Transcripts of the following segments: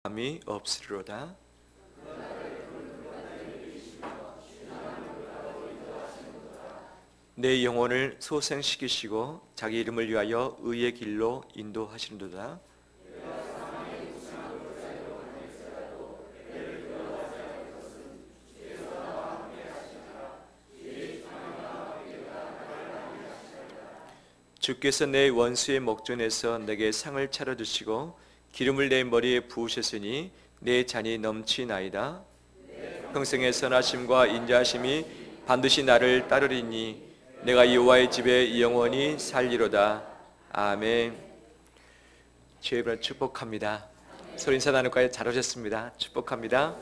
감이 없으리로다. 내 영혼을 소생시키시고 자기 이름을 위하여 의의 길로 인도하시는도다. 주께서 내 원수의 목전에서 내게 상을 차려주시고 기름을 내 머리에 부으셨으니 내 잔이 넘치나이다. 평생의 선하심과 인자하심이 반드시 나를 따르리니 내가 여호와의 집에 영원히 살리로다. 아멘. 주의 축복합니다. 소린사 나눌까요? 잘 오셨습니다. 축복합니다.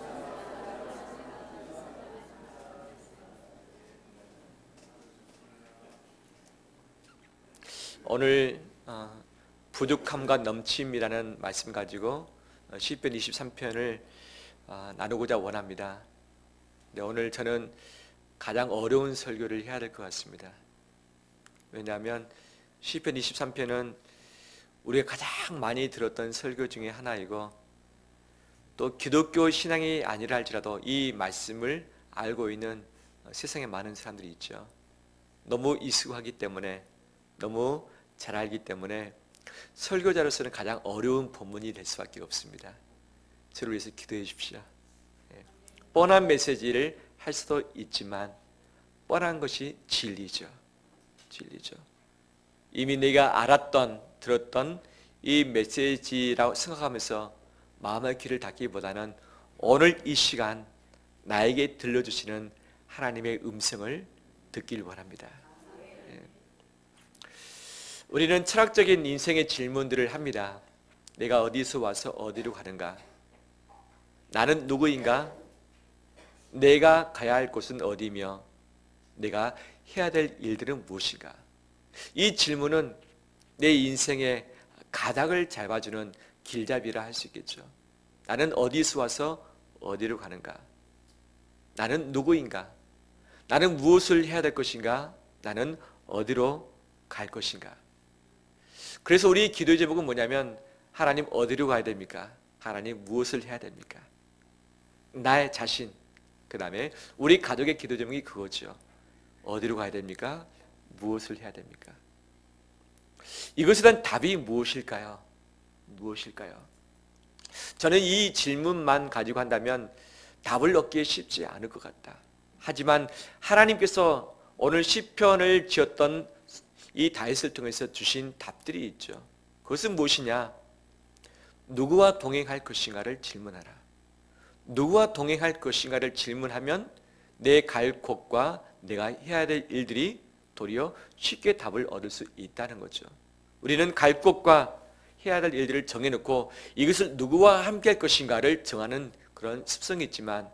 오늘 부족함과 넘침이라는 말씀 가지고 시편 23편을 나누고자 원합니다. 근데 오늘 저는 가장 어려운 설교를 해야 될 것 같습니다. 왜냐하면 시편 23편은 우리가 가장 많이 들었던 설교 중에 하나이고, 또 기독교 신앙이 아니라 할지라도 이 말씀을 알고 있는 세상에 많은 사람들이 있죠. 너무 익숙하기 때문에, 너무 잘 알기 때문에 설교자로서는 가장 어려운 본문이 될 수밖에 없습니다. 저를 위해서 기도해 주십시오. 뻔한 메시지를 할 수도 있지만 뻔한 것이 진리죠. 진리죠. 이미 내가 알았던, 들었던 이 메시지라고 생각하면서 마음의 귀를 닫기보다는 오늘 이 시간 나에게 들려주시는 하나님의 음성을 듣길 바랍니다. 우리는 철학적인 인생의 질문들을 합니다. 내가 어디서 와서 어디로 가는가? 나는 누구인가? 내가 가야 할 곳은 어디며 내가 해야 될 일들은 무엇인가? 이 질문은 내 인생의 가닥을 잡아주는 길잡이라 할 수 있겠죠. 나는 어디서 와서 어디로 가는가? 나는 누구인가? 나는 무엇을 해야 될 것인가? 나는 어디로 갈 것인가? 그래서 우리 기도의 제목은 뭐냐면, 하나님 어디로 가야 됩니까? 하나님 무엇을 해야 됩니까? 나의 자신, 그 다음에 우리 가족의 기도 제목이 그거죠. 어디로 가야 됩니까? 무엇을 해야 됩니까? 이것에 대한 답이 무엇일까요? 무엇일까요? 저는 이 질문만 가지고 한다면 답을 얻기 쉽지 않을 것 같다. 하지만 하나님께서 오늘 시편을 지었던 이 다윗을 통해서 주신 답들이 있죠. 그것은 무엇이냐? 누구와 동행할 것인가를 질문하라. 누구와 동행할 것인가를 질문하면 내 갈 곳과 내가 해야 될 일들이 도리어 쉽게 답을 얻을 수 있다는 거죠. 우리는 갈 곳과 해야 될 일들을 정해놓고 이것을 누구와 함께 할 것인가를 정하는 그런 습성이 있지만,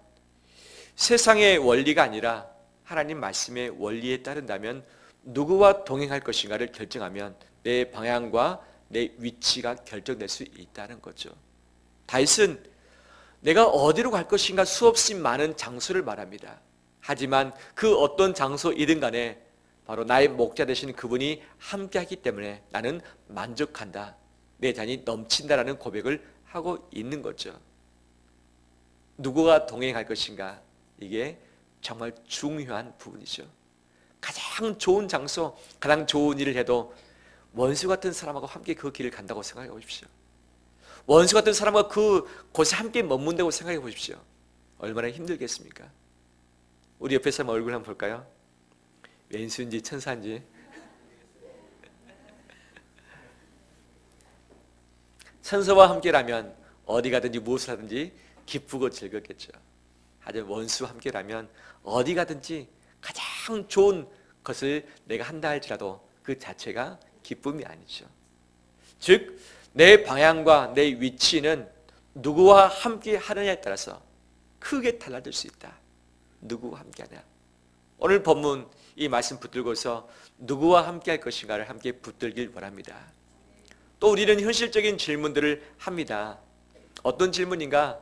세상의 원리가 아니라 하나님 말씀의 원리에 따른다면 누구와 동행할 것인가를 결정하면 내 방향과 내 위치가 결정될 수 있다는 거죠. 다윗은 내가 어디로 갈 것인가 수없이 많은 장소를 말합니다. 하지만 그 어떤 장소이든 간에 바로 나의 목자 되신 그분이 함께하기 때문에 나는 만족한다, 내 잔이 넘친다라는 고백을 하고 있는 거죠. 누구와 동행할 것인가, 이게 정말 중요한 부분이죠. 가장 좋은 장소, 가장 좋은 일을 해도 원수 같은 사람하고 함께 그 길을 간다고 생각해 보십시오. 원수 같은 사람과 그 곳에 함께 머문다고 생각해 보십시오. 얼마나 힘들겠습니까? 우리 옆에 사람 얼굴 한번 볼까요? 왼수인지 천사인지. 천사와 함께라면 어디 가든지 무엇을 하든지 기쁘고 즐겁겠죠. 하지만 원수와 함께라면 어디 가든지 가장 좋은 것을 내가 한다 할지라도 그 자체가 기쁨이 아니죠. 즉, 내 방향과 내 위치는 누구와 함께 하느냐에 따라서 크게 달라질 수 있다. 누구와 함께 하냐? 오늘 본문 이 말씀 붙들고서 누구와 함께 할 것인가를 함께 붙들길 바랍니다. 또 우리는 현실적인 질문들을 합니다. 어떤 질문인가?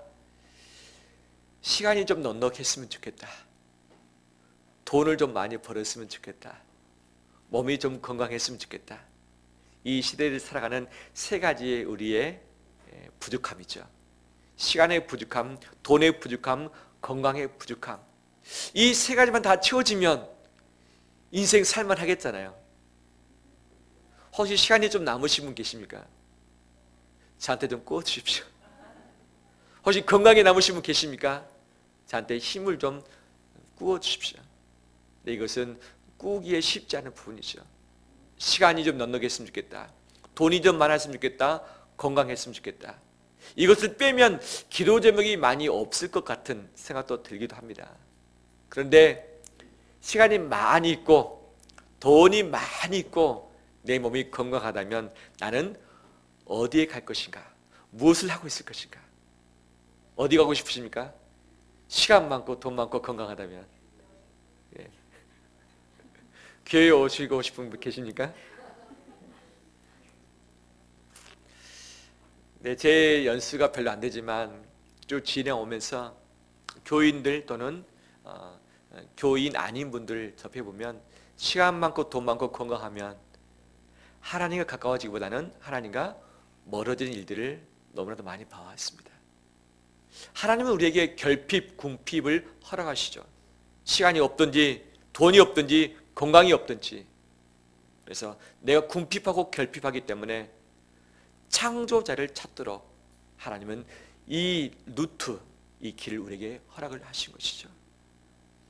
시간이 좀 넉넉했으면 좋겠다. 돈을 좀 많이 벌었으면 좋겠다. 몸이 좀 건강했으면 좋겠다. 이 시대를 살아가는 세 가지의 우리의 부족함이죠. 시간의 부족함, 돈의 부족함, 건강의 부족함. 이 세 가지만 다 채워지면 인생 살만 하겠잖아요. 혹시 시간이 좀 남으신 분 계십니까? 저한테 좀 꾸어주십시오. 혹시 건강에 남으신 분 계십니까? 저한테 힘을 좀 꾸어주십시오. 이것은 꾸기에 쉽지 않은 부분이죠. 시간이 좀 넉넉했으면 좋겠다. 돈이 좀 많았으면 좋겠다. 건강했으면 좋겠다. 이것을 빼면 기도 제목이 많이 없을 것 같은 생각도 들기도 합니다. 그런데 시간이 많이 있고 돈이 많이 있고 내 몸이 건강하다면 나는 어디에 갈 것인가? 무엇을 하고 있을 것인가? 어디 가고 싶으십니까? 시간 많고 돈 많고 건강하다면. 예. 교회에 오시고 싶은 분 계십니까? 네, 제 연수가 별로 안 되지만 쭉 지내오면서 교인들 또는 교인 아닌 분들 접해보면 시간 많고 돈 많고 건강하면 하나님과 가까워지기보다는 하나님과 멀어지는 일들을 너무나도 많이 봐왔습니다. 하나님은 우리에게 결핍, 궁핍을 허락하시죠. 시간이 없든지 돈이 없든지 건강이 없든지. 그래서 내가 궁핍하고 결핍하기 때문에 창조자를 찾도록 하나님은 이 루트, 이 길을 우리에게 허락을 하신 것이죠.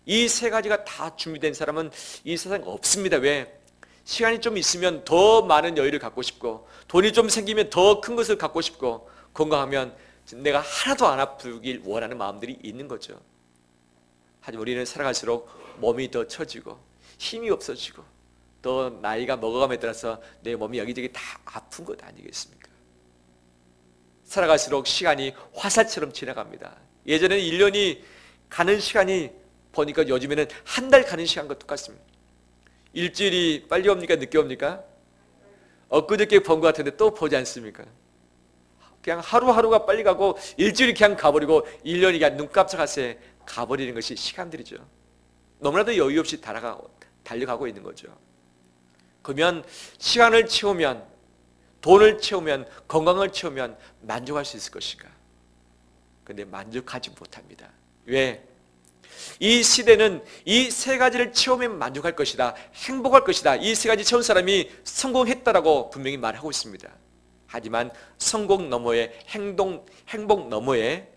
이 세 가지가 다 준비된 사람은 이 세상에 없습니다. 왜? 시간이 좀 있으면 더 많은 여유를 갖고 싶고 돈이 좀 생기면 더 큰 것을 갖고 싶고 건강하면 내가 하나도 안 아프길 원하는 마음들이 있는 거죠. 하지만 우리는 살아갈수록 몸이 더 처지고 힘이 없어지고 또 나이가 먹어감에 따라서 내 몸이 여기저기 다 아픈 것 아니겠습니까? 살아갈수록 시간이 화살처럼 지나갑니다. 예전에는 1년이 가는 시간이 보니까 요즘에는 한 달 가는 시간과 똑같습니다. 일주일이 빨리 옵니까? 늦게 옵니까? 엊그저께 본 것 같은데 또 보지 않습니까? 그냥 하루하루가 빨리 가고 일주일이 그냥 가버리고 1년이 그냥 눈깜짝할 새 가버리는 것이 시간들이죠. 너무나도 여유 없이 달려가고 있는 거죠. 그러면 시간을 채우면 돈을 채우면 건강을 채우면 만족할 수 있을 것인가? 그런데 만족하지 못합니다. 왜? 이 시대는 이 세 가지를 채우면 만족할 것이다. 행복할 것이다. 이 세 가지 채운 사람이 성공했다라고 분명히 말하고 있습니다. 하지만 성공 너머에 행복 너머에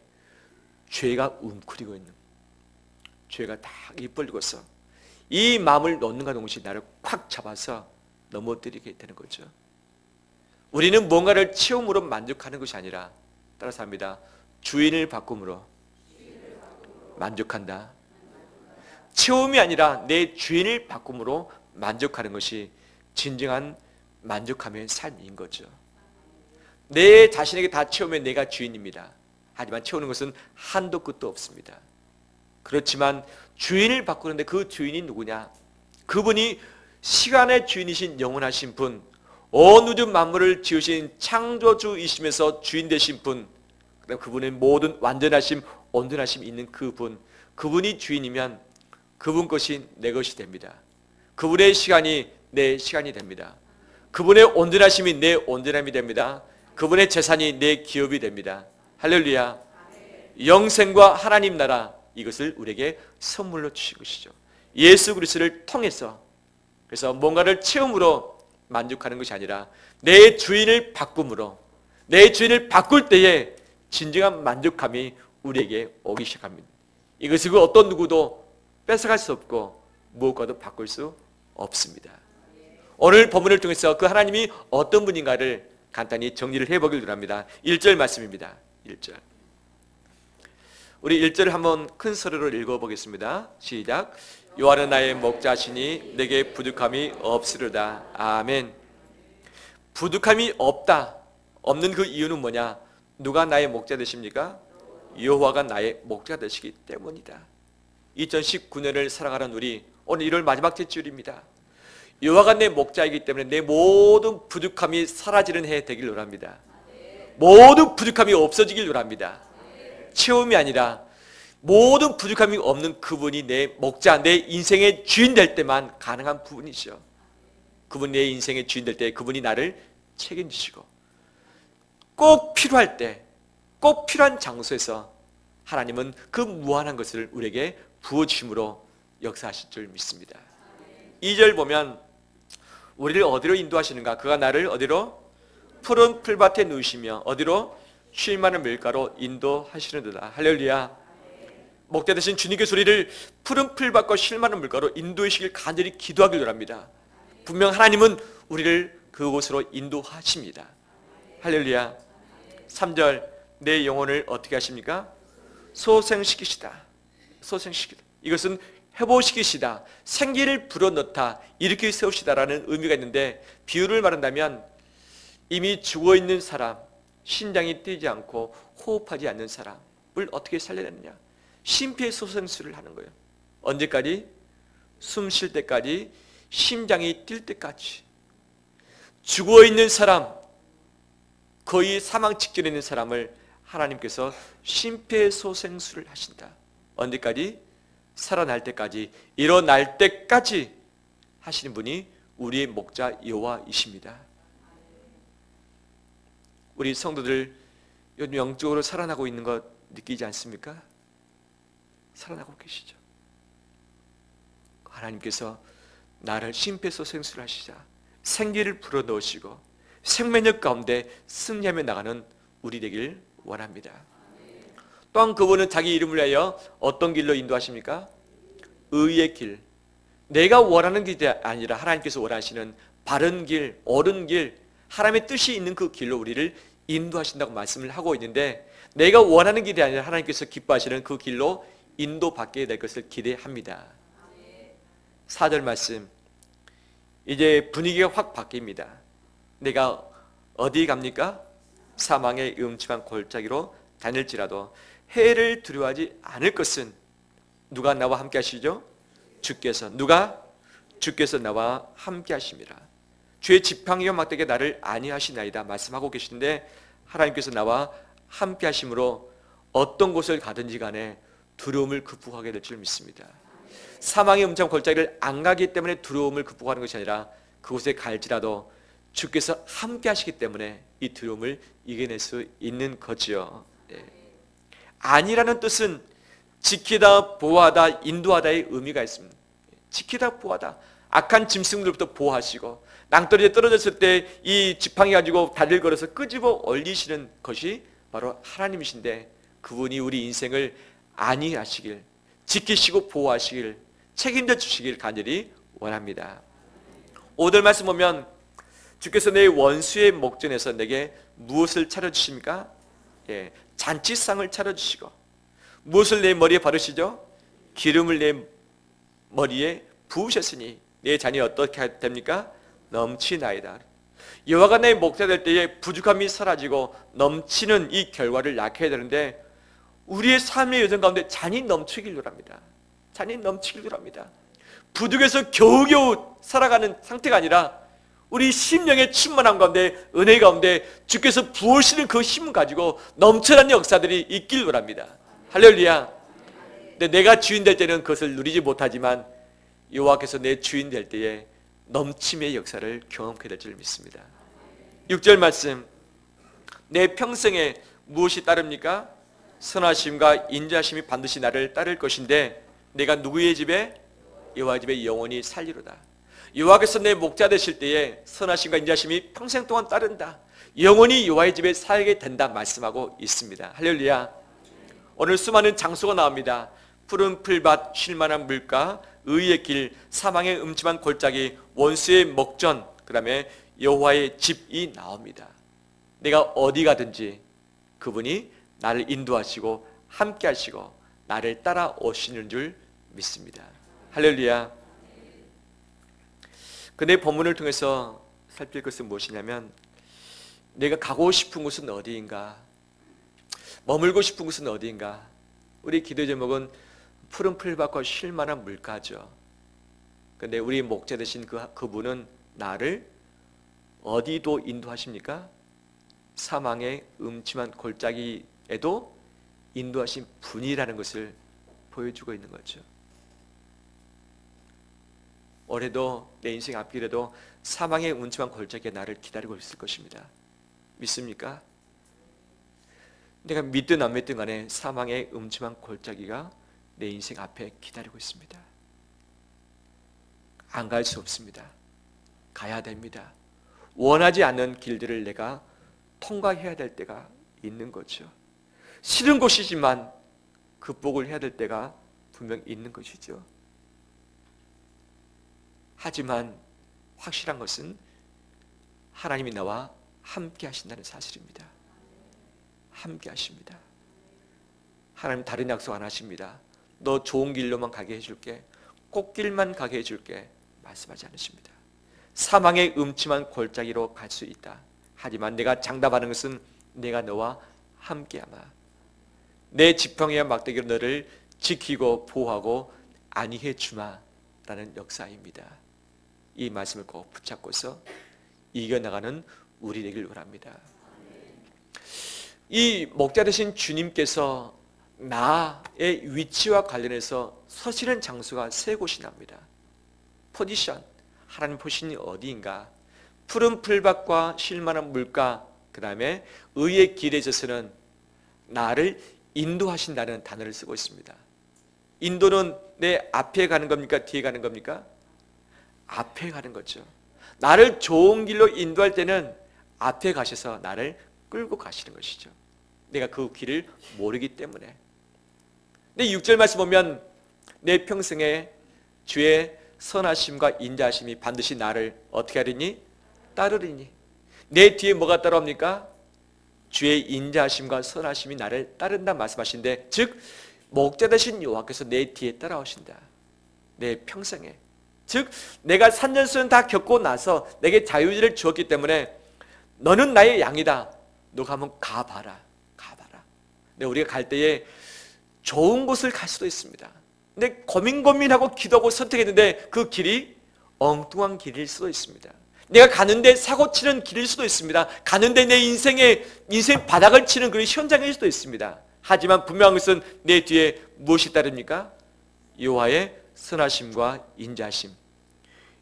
죄가 웅크리고 있는, 죄가 다 입벌리고서 이 마음을 놓는가 동시에 나를 콱 잡아서 넘어뜨리게 되는 거죠. 우리는 뭔가를 채움으로 만족하는 것이 아니라 따라서 합니다. 주인을 바꿈으로 만족한다. 채움이 아니라 내 주인을 바꿈으로 만족하는 것이 진정한 만족함의 삶인 거죠. 내 자신에게 다 채우면 내가 주인입니다. 하지만 채우는 것은 한도 끝도 없습니다. 그렇지만 주인을 바꾸는데 그 주인이 누구냐? 그분이 시간의 주인이신 영원하신 분, 온 우주 만물을 지으신 창조주이시면서 주인 되신 분, 그분의 모든 완전하심, 온전하심 있는 그분, 그분이 주인이면 그분 것이 내 것이 됩니다. 그분의 시간이 내 시간이 됩니다. 그분의 온전하심이 내 온전함이 됩니다. 그분의 재산이 내 기업이 됩니다. 할렐루야. 영생과 하나님 나라, 이것을 우리에게 선물로 주신 것이죠. 예수 그리스도를 통해서. 그래서 뭔가를 채움으로 만족하는 것이 아니라 내 주인을 바꿈으로, 내 주인을 바꿀 때에 진정한 만족함이 우리에게 오기 시작합니다. 이것을 그 어떤 누구도 뺏어갈 수 없고 무엇과도 바꿀 수 없습니다. 오늘 본문을 통해서 그 하나님이 어떤 분인가를 간단히 정리를 해보길 원합니다. 1절 말씀입니다. 1절. 우리 1절을 한번 큰 소리로 읽어보겠습니다. 시작. 여호와는 나의 목자시니 내게 부족함이 없으리로다. 아멘. 부족함이 없다. 없는 그 이유는 뭐냐? 누가 나의 목자 되십니까? 여호와가 나의 목자가 되시기 때문이다. 2019년을 살아가는 우리, 오늘 1월 마지막 째줄입니다. 여호와가 내 목자이기 때문에 내 모든 부족함이 사라지는 해 되길 원합니다. 모든 부족함이 없어지길 원합니다. 채움이 아니라 모든 부족함이 없는 그분이 내 목자, 내 인생의 주인 될 때만 가능한 부분이죠. 그분이 내 인생의 주인 될 때 그분이 나를 책임지시고 꼭 필요할 때 꼭 필요한 장소에서 하나님은 그 무한한 것을 우리에게 부어주심으로 역사하실 줄 믿습니다. 2절 보면 우리를 어디로 인도하시는가? 그가 나를 어디로? 푸른 풀밭에 누우시며 어디로? 쉴 만한 밀가로 인도하시는도다. 할렐루야. 목자 되신 주님께서 우리를 푸른 풀밭과 쉴 만한 물가로 인도하시길 간절히 기도하기를 합니다. 분명 하나님은 우리를 그곳으로 인도하십니다. 할렐루야. 3절 내 영혼을 어떻게 하십니까? 소생시키시다. 소생시키다. 이것은 회복시키시다. 생기를 불어넣다. 일으켜 세우시다라는 의미가 있는데 비유를 말한다면 이미 죽어있는 사람, 심장이 뛰지 않고 호흡하지 않는 사람을 어떻게 살려내느냐? 심폐소생술을 하는 거예요. 언제까지? 숨 쉴 때까지, 심장이 뛸 때까지. 죽어있는 사람, 거의 사망 직전에 있는 사람을 하나님께서 심폐소생술을 하신다. 언제까지? 살아날 때까지, 일어날 때까지 하시는 분이 우리의 목자 여호와이십니다. 우리 성도들 요즘 영적으로 살아나고 있는 것 느끼지 않습니까? 살아나고 계시죠. 하나님께서 나를 심폐소생술을 하시자 생기를 불어넣으시고 생명력 가운데 승리하며 나가는 우리 되길 원합니다. 또한 그분은 자기 이름을 위하여 어떤 길로 인도하십니까? 의의 길. 내가 원하는 길이 아니라 하나님께서 원하시는 바른 길, 옳은 길, 하나님의 뜻이 있는 그 길로 우리를 인도하신다고 말씀을 하고 있는데 내가 원하는 길이 아니라 하나님께서 기뻐하시는 그 길로 인도받게 될 것을 기대합니다. 4절 말씀, 이제 분위기가 확 바뀝니다. 내가 어디 갑니까? 사망의 음침한 골짜기로 다닐지라도 해를 두려워하지 않을 것은 누가 나와 함께 하시죠? 주께서. 누가? 주께서 나와 함께 하십니다. 주의 지팡이와 막대기가 나를 안위하시나이다 말씀하고 계시는데 하나님께서 나와 함께 하심으로 어떤 곳을 가든지 간에 두려움을 극복하게 될 줄 믿습니다. 사망의 음침한 골짜기를 안 가기 때문에 두려움을 극복하는 것이 아니라 그곳에 갈지라도 주께서 함께 하시기 때문에 이 두려움을 이겨낼 수 있는 거지요. 안이라는 뜻은 지키다, 보호하다, 인도하다의 의미가 있습니다. 지키다, 보호하다. 악한 짐승들부터 보호하시고 낭떠러지에 떨어졌을 때 이 지팡이 가지고 다리를 걸어서 끄집어 올리시는 것이 바로 하나님이신데 그분이 우리 인생을 안위하시길, 지키시고 보호하시길, 책임져 주시길 간절히 원합니다. 5절 말씀 보면 주께서 내 원수의 목전에서 내게 무엇을 차려주십니까? 잔치상을 차려주시고 무엇을 내 머리에 바르시죠? 기름을 내 머리에 부으셨으니 내 잔이 어떻게 됩니까? 넘치나이다. 여호와가 내 목자 될 때에 부족함이 사라지고 넘치는 이 결과를 낳게 되는데 우리의 삶의 여정 가운데 잔이 넘치길 합니다. 잔이 넘치길 합니다. 부족해서 겨우겨우 살아가는 상태가 아니라 우리 심령의 충만함 가운데 은혜 가운데 주께서 부으시는 그 힘을 가지고 넘쳐나는 역사들이 있길 원합니다. 할렐루야. 근데 내가 주인 될 때는 그것을 누리지 못하지만 여호와께서 내 주인 될 때에 넘침의 역사를 경험하게 될 줄 믿습니다. 6절 말씀, 내 평생에 무엇이 따릅니까? 선하심과 인자심이 반드시 나를 따를 것인데 내가 누구의 집에? 여호와 집에 영원히 살리로다. 여호와께서 내 목자 되실 때에 선하심과 인자심이 평생 동안 따른다. 영원히 여호와의 집에 살게 된다 말씀하고 있습니다. 할렐루야. 오늘 수많은 장소가 나옵니다. 푸른 풀밭, 쉴만한 물가, 의의 길, 사망의 음침한 골짜기, 원수의 목전, 그 다음에 여호와의 집이 나옵니다. 내가 어디 가든지 그분이 나를 인도하시고 함께 하시고 나를 따라오시는 줄 믿습니다. 할렐루야. 근데 본문을 통해서 살필 것은 무엇이냐면 내가 가고 싶은 곳은 어디인가? 머물고 싶은 곳은 어디인가? 우리 기도 제목은 푸른 풀밭과 쉴 만한 물가죠. 그런데 우리 목자 되신 그분은 나를 어디도 인도하십니까? 사망의 음침한 골짜기에도 인도하신 분이라는 것을 보여주고 있는 거죠. 올해도 내 인생 앞길에도 사망의 음침한 골짜기에 나를 기다리고 있을 것입니다. 믿습니까? 내가 믿든 안 믿든 간에 사망의 음침한 골짜기가 내 인생 앞에 기다리고 있습니다. 안 갈 수 없습니다. 가야 됩니다. 원하지 않는 길들을 내가 통과해야 될 때가 있는 거죠. 싫은 곳이지만 극복을 해야 될 때가 분명 있는 것이죠. 하지만 확실한 것은 하나님이 나와 함께 하신다는 사실입니다. 함께 하십니다. 하나님 다른 약속 안 하십니다. 너 좋은 길로만 가게 해줄게, 꽃길만 가게 해줄게 말씀하지 않으십니다. 사망의 음침한 골짜기로 갈 수 있다. 하지만 내가 장담하는 것은 내가 너와 함께하마. 내 지팡이와 막대기로 너를 지키고 보호하고 안위해 주마 라는 역사입니다. 이 말씀을 꼭 붙잡고서 이겨나가는 우리 되길 원합니다. 이 목자 되신 주님께서 나의 위치와 관련해서 서시는 장소가 세 곳이 납니다. 포지션, 하나님 포지션이 어디인가? 푸른 풀밭과 쉴만한 물가, 그 다음에 의의 길에 있어서는 나를 인도하신다는 단어를 쓰고 있습니다. 인도는 내 앞에 가는 겁니까? 뒤에 가는 겁니까? 앞에 가는 거죠. 나를 좋은 길로 인도할 때는 앞에 가셔서 나를 끌고 가시는 것이죠. 내가 그 길을 모르기 때문에. 근데 6절 말씀 보면 내 평생에 주의 선하심과 인자하심이 반드시 나를 어떻게 하리니? 따르리니. 내 뒤에 뭐가 따라옵니까? 주의 인자하심과 선하심이 나를 따른다 말씀하신데, 즉 목자 되신 여호와께서 내 뒤에 따라오신다. 내 평생에. 즉 내가 산전수전 다 겪고 나서 내게 자유의지를 주었기 때문에 너는 나의 양이다. 너가 한번 가봐라. 가봐라. 근데 우리가 갈 때에 좋은 곳을 갈 수도 있습니다. 근데 고민하고 기도하고 선택했는데 그 길이 엉뚱한 길일 수도 있습니다. 내가 가는데 사고 치는 길일 수도 있습니다. 가는데 내 인생 바닥을 치는 그런 현장일 수도 있습니다. 하지만 분명한 것은 내 뒤에 무엇이 따릅니까? 여호와의 선하심과 인자하심.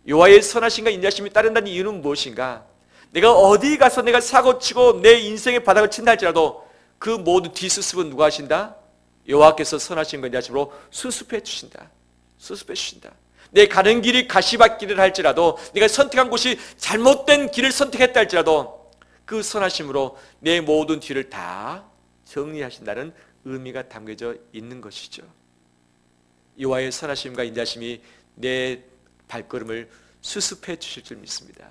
여호와의 선하심과 인자하심이 따른다는 이유는 무엇인가? 내가 어디 가서 내가 사고치고 내 인생의 바닥을 친다 할지라도 그 모든 뒷수습은 누가 하신다? 여호와께서 선하심과 인자하심으로 수습해 주신다. 수습해 주신다. 내 가는 길이 가시밭길을 할지라도, 내가 선택한 곳이 잘못된 길을 선택했다 할지라도 그 선하심으로 내 모든 뒤를 다 정리하신다는 의미가 담겨져 있는 것이죠. 여호와의 선하심과 인자하심이 내 발걸음을 수습해 주실 줄 믿습니다.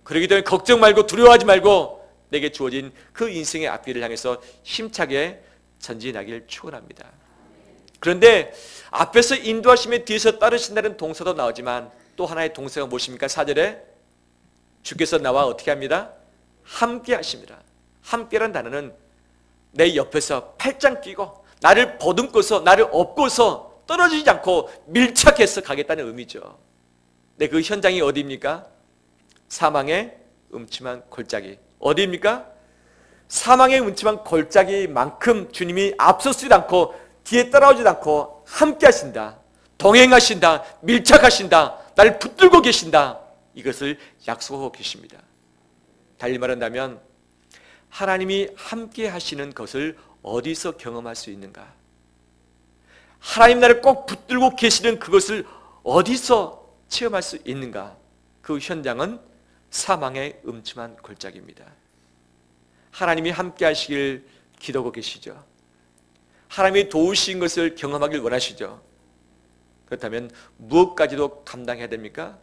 그러기 때문에 걱정 말고 두려워하지 말고 내게 주어진 그 인생의 앞길을 향해서 힘차게 전진하기를 축원합니다. 그런데 앞에서 인도하심에 뒤에서 따르신다는 동사도 나오지만 또 하나의 동사가 무엇입니까? 4절에 주께서 나와 어떻게 합니다? 함께 하십니다. 함께라는 단어는 내 옆에서 팔짱 끼고 나를 보듬고서 나를 업고서 떨어지지 않고 밀착해서 가겠다는 의미죠. 네, 그 현장이 어디입니까? 사망의 음침한 골짜기. 어디입니까? 사망의 음침한 골짜기만큼 주님이 앞서지도 않고 뒤에 따라오지도 않고 함께 하신다. 동행하신다. 밀착하신다. 나를 붙들고 계신다. 이것을 약속하고 계십니다. 달리 말한다면 하나님이 함께 하시는 것을 어디서 경험할 수 있는가? 하나님 나를 꼭 붙들고 계시는 그것을 어디서 체험할 수 있는가? 그 현장은 사망의 음침한 골짜기입니다. 하나님이 함께 하시길 기도하고 계시죠. 하나님이 도우신 것을 경험하길 원하시죠. 그렇다면 무엇까지도 감당해야 됩니까?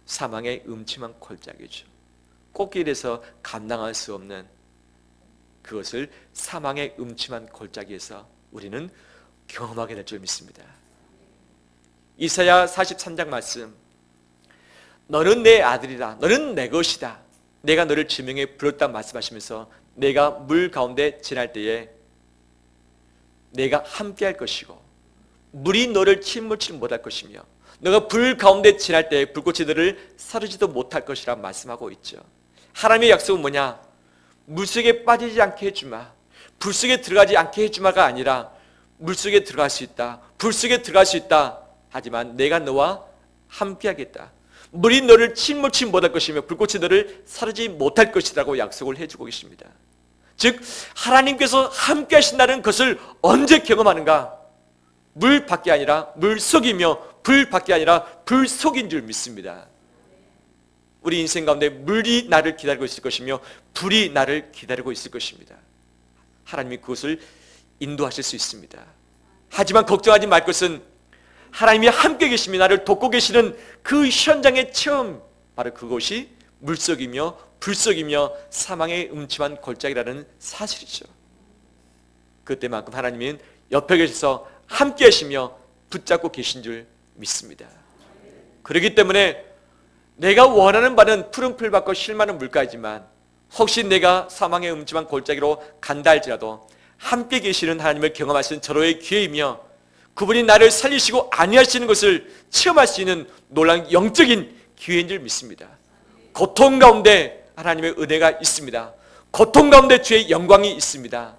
사망의 음침한 골짜기죠. 꽃길에서 감당할 수 없는 그것을 사망의 음침한 골짜기에서 우리는 경험하게 될 줄 믿습니다. 이사야 43장 말씀, 너는 내 아들이다. 너는 내 것이다. 내가 너를 지명해 불렀다 말씀하시면서 내가 물 가운데 지날 때에 내가 함께 할 것이고 물이 너를 침몰치 못할 것이며 너가 불 가운데 지날 때 불꽃이 너를 사르지도 못할 것이라 말씀하고 있죠. 하나님의 약속은 뭐냐? 물속에 빠지지 않게 해주마. 불속에 들어가지 않게 해주마가 아니라 물속에 들어갈 수 있다. 불속에 들어갈 수 있다. 하지만 내가 너와 함께 하겠다. 물이 너를 침몰치 못할 것이며 불꽃이 너를 사르지 못할 것이라고 약속을 해주고 계십니다. 즉 하나님께서 함께 하신다는 것을 언제 경험하는가? 물 밖에 아니라 물속이며 불 밖에 아니라 불 속인 줄 믿습니다. 우리 인생 가운데 물이 나를 기다리고 있을 것이며 불이 나를 기다리고 있을 것입니다. 하나님이 그것을 인도하실 수 있습니다. 하지만 걱정하지 말 것은 하나님이 함께 계시며 나를 돕고 계시는 그 현장의 체험, 바로 그것이 물속이며 불속이며 사망의 음침한 골짜기라는 사실이죠. 그때만큼 하나님은 옆에 계셔서 함께 하시며 붙잡고 계신 줄 믿습니다. 그렇기 때문에 내가 원하는 바는 푸른 풀밭과 쉴만한 물가이지만 혹시 내가 사망의 음침한 골짜기로 간다 할지라도 함께 계시는 하나님을 경험하시는 저로의 기회이며 그분이 나를 살리시고 안위하시는 것을 체험할 수 있는 놀라운 영적인 기회인 줄 믿습니다. 고통 가운데 하나님의 은혜가 있습니다. 고통 가운데 주의 영광이 있습니다.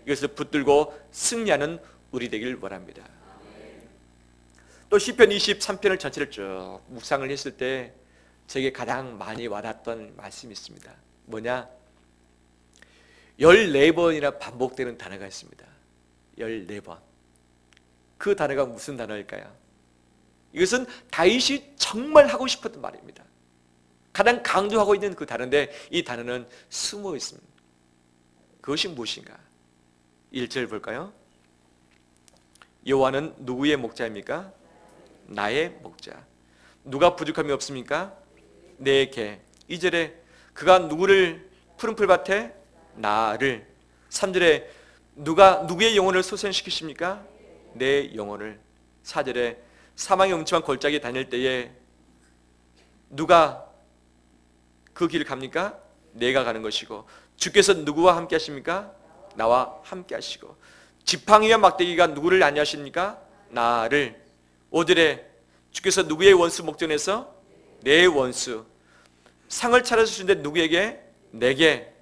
이것을 붙들고 승리하는 우리 되기를 원합니다. 또 시편 23편을 전체를 쭉 묵상을 했을 때 제게 가장 많이 와닿았던 말씀이 있습니다. 뭐냐? 14번이나 반복되는 단어가 있습니다. 14번. 그 단어가 무슨 단어일까요? 이것은 다윗이 정말 하고 싶었던 말입니다. 가장 강조하고 있는 그 단어인데 이 단어는 숨어 있습니다. 그것이 무엇인가? 1절 볼까요? 여호와는 누구의 목자입니까? 나의 목자. 누가 부족함이 없습니까? 내 개. 2절에 그가 누구를 푸른 풀밭에? 나를. 3절에 누구의 영혼을 소생시키십니까? 내 영혼을. 4절에 사망의 음침한 골짜기에 다닐 때에 누가 그 길을 갑니까? 내가 가는 것이고 주께서 누구와 함께 하십니까? 나와 함께 하시고 지팡이와 막대기가 누구를 안위하십니까? 나를. 5절에 주께서 누구의 원수 목전에서? 내 원수. 상을 차려주시는데 누구에게? 내게.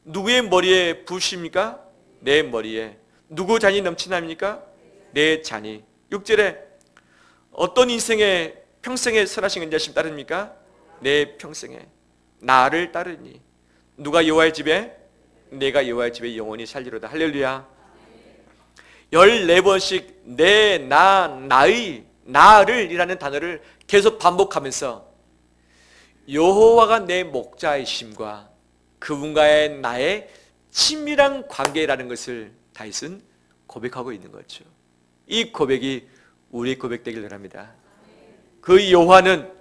누구의 머리에 부으십니까? 내 머리에. 누구 잔이 넘치나입니까? 내 잔이. 6절에 어떤 인생의 평생에 선하신 은자심 따릅니까? 내 평생에. 나를 따르니. 누가 여호와의 집에? 내가 여호와의 집에 영원히 살리로다. 할렐루야. 14번씩 내, 나, 나의, 나를 이라는 단어를 계속 반복하면서 여호와가 내 목자이심과 그분과의 나의 친밀한 관계라는 것을 다윗은 고백하고 있는 거죠. 이 고백이 우리의 고백 되길 바랍니다. 그 여호와는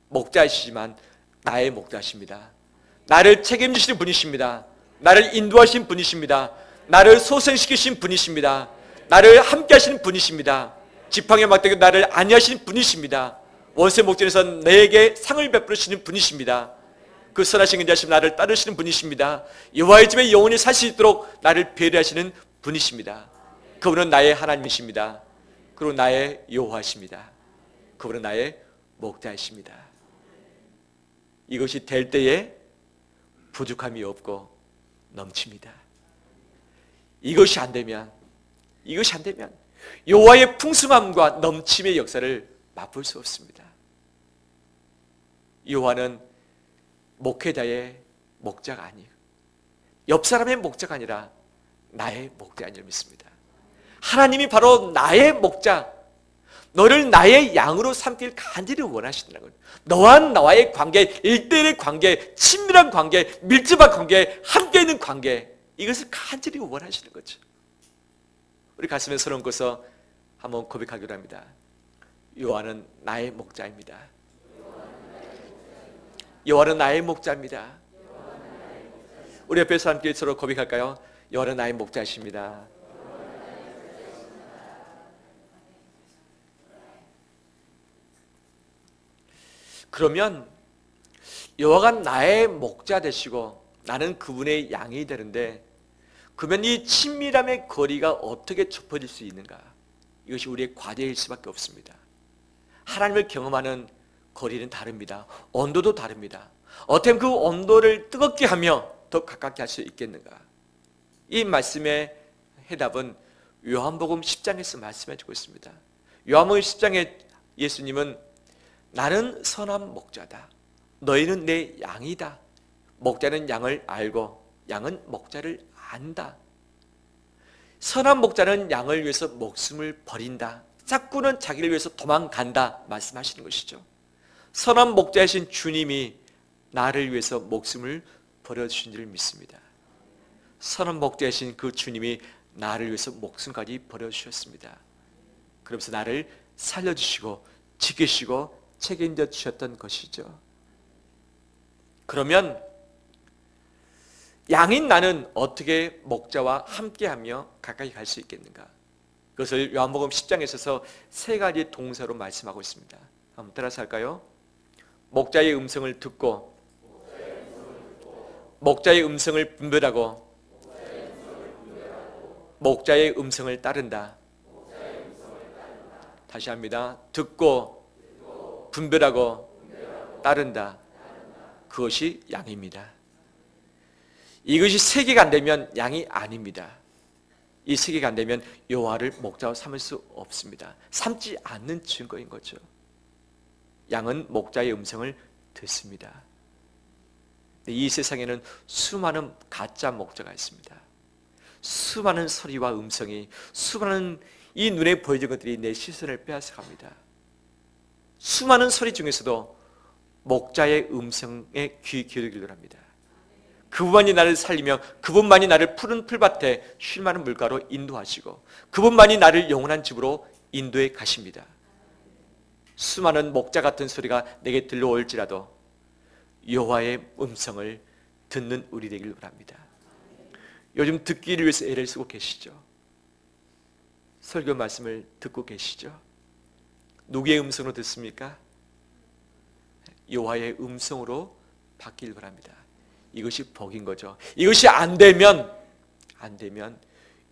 목자이시지만 나의 목자십니다. 나를 책임지시는 분이십니다. 나를 인도하신 분이십니다. 나를 소생시키신 분이십니다. 나를 함께 하시는 분이십니다. 지팡이와 막대기로 나를 안위하시는 분이십니다. 원수의 목전에서 내게 상을 베풀으시는 분이십니다. 그 선하신 은자심 나를 따르시는 분이십니다. 여호와의 집에 영원히 살 수 있도록 나를 배려하시는 분이십니다. 그분은 나의 하나님이십니다. 그리고 나의 여호와십니다. 그분은 나의 목자이십니다. 이것이 될 때에 부족함이 없고 넘칩니다. 이것이 안 되면 여호와의 풍성함과 넘침의 역사를 맛볼 수 없습니다. 여호와는 목회자의 목자가 아니에요. 옆 사람의 목자가 아니라 나의 목자인 줄 믿습니다. 하나님이 바로 나의 목자, 너를 나의 양으로 삼길 간절히 원하신다는 거예요. 너와 나와의 관계, 1대1의 관계, 친밀한 관계, 밀접한 관계, 함께 있는 관계, 이것을 간절히 원하시는 거죠. 우리 가슴에 손 얹고서 한번 고백하기로 합니다. 여호와는 나의 목자입니다. 여호와는 나의 목자입니다. 우리 옆에서 함께 서로 고백할까요? 여호와는 나의 목자이십니다. 그러면 여호와가 나의 목자 되시고 나는 그분의 양이 되는데, 그러면 이 친밀함의 거리가 어떻게 좁혀질 수 있는가? 이것이 우리의 과제일 수밖에 없습니다. 하나님을 경험하는 거리는 다릅니다. 온도도 다릅니다. 어떻게 그 온도를 뜨겁게 하며 더 가깝게 할 수 있겠는가? 이 말씀의 해답은 요한복음 10장에서 말씀해주고 있습니다. 요한복음 10장에 예수님은 나는 선한 목자다. 너희는 내 양이다. 목자는 양을 알고 양은 목자를 안다. 선한 목자는 양을 위해서 목숨을 버린다. 짝꾼은 자기를 위해서 도망간다 말씀하시는 것이죠. 선한 목자이신 주님이 나를 위해서 목숨을 버려주신 줄 믿습니다. 선한 목자이신 그 주님이 나를 위해서 목숨까지 버려주셨습니다. 그러면서 나를 살려주시고 지키시고 책임져 주셨던 것이죠. 그러면 양인 나는 어떻게 목자와 함께하며 가까이 갈 수 있겠는가? 그것을 요한복음 10장에 있어서 세 가지 동사로 말씀하고 있습니다. 한번 따라서 할까요? 목자의 음성을 듣고, 목자의 음성을 분별하고, 목자의 음성을 따른다. 다시 합니다. 듣고, 분별하고, 따른다. 그것이 양입니다. 이것이 세 개가 안 되면 양이 아닙니다. 이 세 개가 안 되면 여호와를 목자로 삼을 수 없습니다. 삼지 않는 증거인 거죠. 양은 목자의 음성을 듣습니다. 이 세상에는 수많은 가짜 목자가 있습니다. 수많은 소리와 음성이, 수많은 이 눈에 보이는 것들이 내 시선을 빼앗아갑니다. 수많은 소리 중에서도 목자의 음성에 귀 기울이기를 합니다. 그분만이 나를 살리며 그분만이 나를 푸른 풀밭에 쉴 만한 물가로 인도하시고 그분만이 나를 영원한 집으로 인도해 가십니다. 수많은 목자 같은 소리가 내게 들려올지라도 여호와의 음성을 듣는 우리 되길 바랍니다. 요즘 듣기를 위해서 애를 쓰고 계시죠? 설교 말씀을 듣고 계시죠? 누구의 음성으로 듣습니까? 여호와의 음성으로 받길 바랍니다. 이것이 복인 거죠. 이것이 안 되면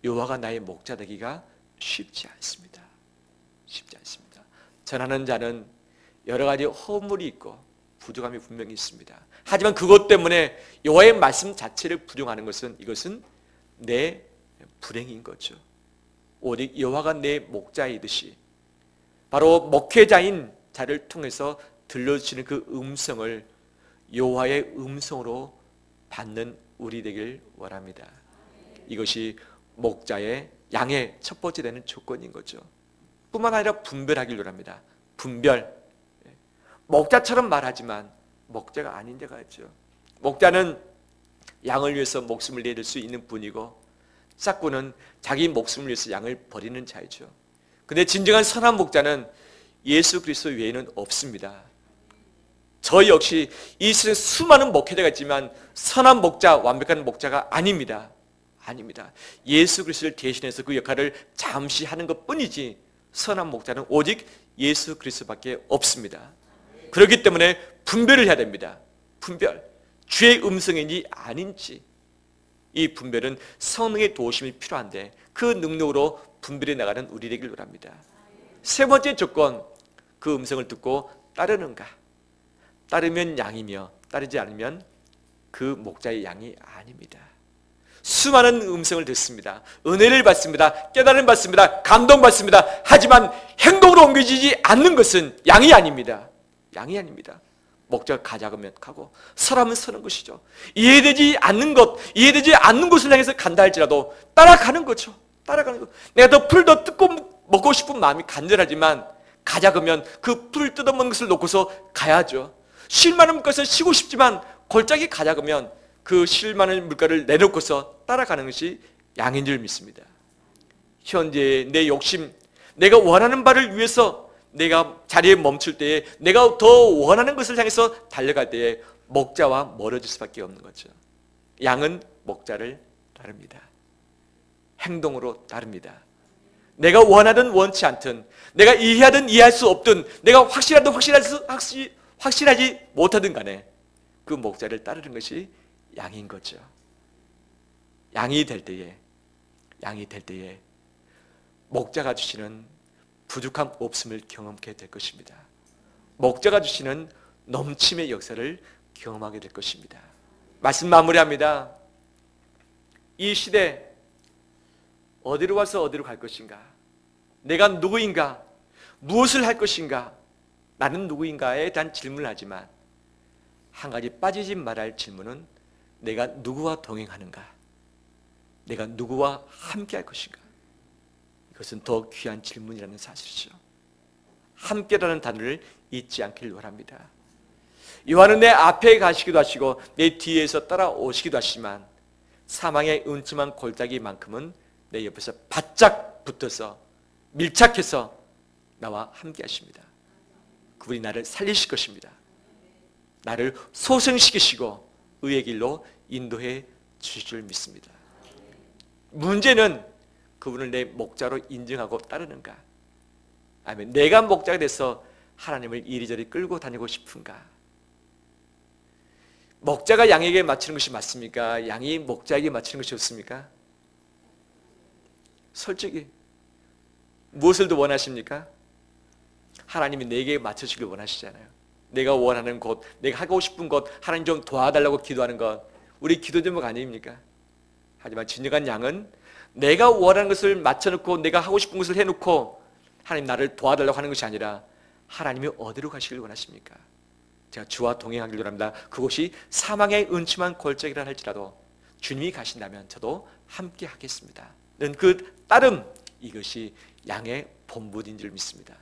여호와가 나의 목자 되기가 쉽지 않습니다. 쉽지 않습니다. 전하는 자는 여러 가지 허물이 있고 부족함이 분명히 있습니다. 하지만 그것 때문에 여호와의 말씀 자체를 부정하는 것은 이것은 내 불행인 거죠. 오직 여호와가 내 목자이듯이 바로 목회자인 자를 통해서 들려주시는 그 음성을 여호와의 음성으로 받는 우리 되길 원합니다. 이것이 목자의 양의 첫 번째 되는 조건인 거죠. 뿐만 아니라 분별하길 원합니다. 분별. 목자처럼 말하지만 목자가 아닌 데가 있죠. 목자는 양을 위해서 목숨을 내릴 수 있는 분이고 짝꾼은 자기 목숨을 위해서 양을 버리는 자이죠. 근데 진정한 선한 목자는 예수 그리스도 외에는 없습니다. 저 역시 이 세상에 수많은 목회자가 있지만 선한 목자, 완벽한 목자가 아닙니다. 아닙니다. 예수 그리스도를 대신해서 그 역할을 잠시 하는 것뿐이지 선한 목자는 오직 예수 그리스도밖에 없습니다. 그렇기 때문에 분별을 해야 됩니다. 분별. 주의 음성인지 아닌지. 이 분별은 성령의 도우심이 필요한데 그 능력으로 분별해 나가는 우리 되길 바랍니다. 세 번째 조건, 그 음성을 듣고 따르는가. 따르면 양이며 따르지 않으면 그 목자의 양이 아닙니다. 수많은 음성을 듣습니다. 은혜를 받습니다. 깨달음 받습니다. 감동 받습니다. 하지만 행동으로 옮겨지지 않는 것은 양이 아닙니다. 양이 아닙니다. 목자가 가자면 가고 서라면 서는 것이죠. 이해되지 않는 것, 이해되지 않는 곳을 향해서 간다 할지라도 따라가는 거죠. 따라가는 것. 내가 더 풀 더 뜯고 먹고 싶은 마음이 간절하지만 가자 그러면 그 풀 뜯어먹는 것을 놓고서 가야죠. 쉴 만한 물가에서 쉬고 싶지만 골짜기 가자 그러면 그 쉴 만한 물가를 내놓고서 따라가는 것이 양인 줄 믿습니다. 현재 내 욕심, 내가 원하는 바를 위해서 내가 자리에 멈출 때에 내가 더 원하는 것을 향해서 달려갈 때에 목자와 멀어질 수밖에 없는 거죠. 양은 목자를 따릅니다. 행동으로 따릅니다. 내가 원하든 원치 않든, 내가 이해하든 이해할 수 없든, 내가 확실하든 확실하지 못하든 간에 그 목자를 따르는 것이 양인 거죠. 양이 될 때에 목자가 주시는 부족함 없음을 경험하게 될 것입니다. 목자가 주시는 넘침의 역사를 경험하게 될 것입니다. 말씀 마무리합니다. 이 시대 어디로 와서 어디로 갈 것인가? 내가 누구인가? 무엇을 할 것인가? 나는 누구인가에 대한 질문을 하지만 한 가지 빠지지 말아야 할 질문은 내가 누구와 동행하는가? 내가 누구와 함께 할 것인가? 이것은 더 귀한 질문이라는 사실이죠. 함께라는 단어를 잊지 않기를 바랍니다. 요한은 내 앞에 가시기도 하시고 내 뒤에서 따라오시기도 하시지만 사망의 음침한 골짜기만큼은 내 옆에서 바짝 붙어서 밀착해서 나와 함께 하십니다. 그분이 나를 살리실 것입니다. 나를 소생시키시고 의의 길로 인도해 주실 줄 믿습니다. 문제는 그분을 내 목자로 인정하고 따르는가? 아니면 내가 목자가 돼서 하나님을 이리저리 끌고 다니고 싶은가? 목자가 양에게 맡기는 것이 맞습니까? 양이 목자에게 맡기는 것이 좋습니까? 솔직히 무엇을 더 원하십니까? 하나님이 내게 맞춰주길 원하시잖아요. 내가 원하는 곳, 내가 하고 싶은 것, 하나님 좀 도와달라고 기도하는 것, 우리 기도 제목 아닙니까? 하지만 진정한 양은 내가 원하는 것을 맞춰놓고 내가 하고 싶은 것을 해놓고 하나님 나를 도와달라고 하는 것이 아니라 하나님이 어디로 가시길 원하십니까? 제가 주와 동행하기를 원합니다. 그곳이 사망의 음침한 골짜기라 할지라도 주님이 가신다면 저도 함께 하겠습니다. 그 따름, 이것이 양의 본분인 줄 믿습니다.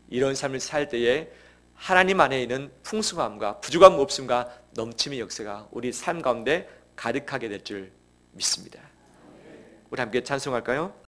이런 삶을 살 때에 하나님 안에 있는 풍성함과 부족함 없음과 넘침의 역사가 우리 삶 가운데 가득하게 될 줄 믿습니다. 우리 함께 찬송할까요?